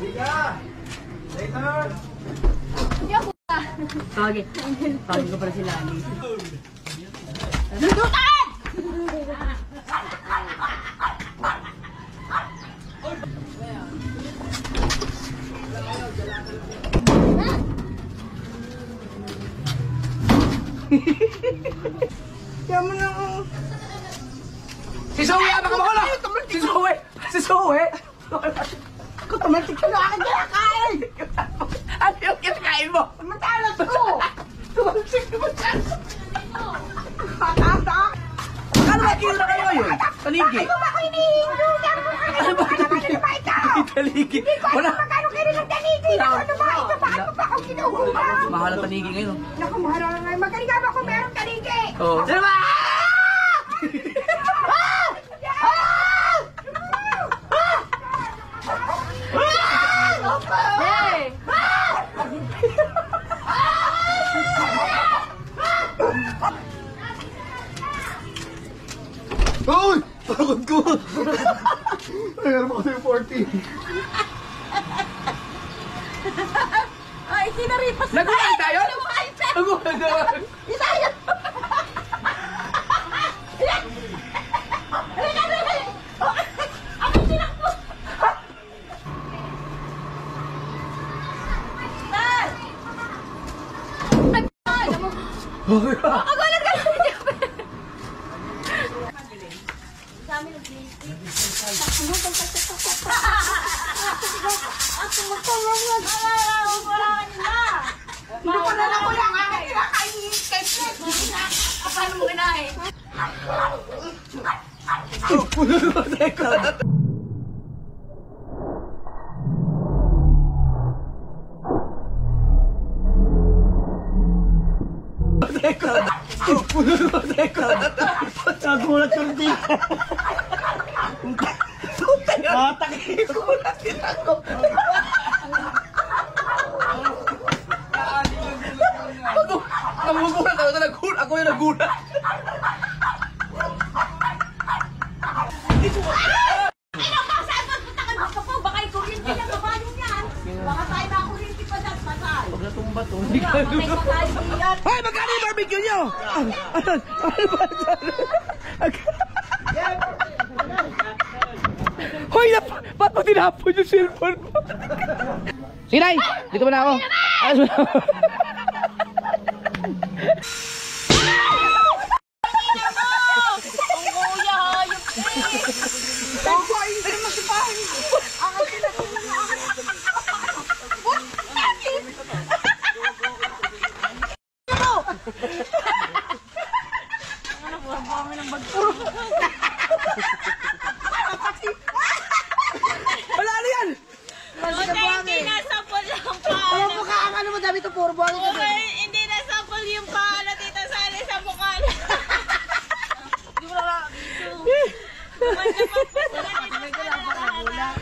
Later! Tawagin ko pala si Lani. Dudutan! Kaya mo na ako. Si Zoe, baka mawala! Si Zoe! Si Zoe! Ako tumatik ka na aking kinakain! Ano yung kinakain mo? Matalas ko! Tumatik ka matalas! Katata! Ano ba kilo na kayo yun? Taligi? Ano ba ko hinihingi? Ano ba ito? Taligi? Hindi ko alam magkano kilo ng taligi. Ano ba ito? Bakit pa ako kinuha? Mahal ang taligi ngayon. Naku, mahal na ngayon. Magkaliga ba kung merong taligi? Oo. Sino ba? Hey! Uy! Takot ko! Ayan mo kasi yung 40. Ay, sinaripas na Nagulat tayo? tayo! Nagulat tayo? Isa yan! Kagulat ka! Hindi ko na lang wala nga kinakain. Paano mo kinain? Nagulat yung dito. Nagulat din ako. Nagugulat ako. Ako yung nagulat. Saan ba punta ka dito po? Baka i-kuryente na kabayo niyan. Baka tayo na kuryente pa dyan. Patay. Pag natumba to, hindi ka Patay pa tayo diyan. Hoy, magkano yung barbecue nyo? Hoy, ba't mo tinapon yung cellphone mo? Sinay, dito mo na ako. Wala na yan! Nasa po lang pa. Ano mo dami ito, puro buhangin ka.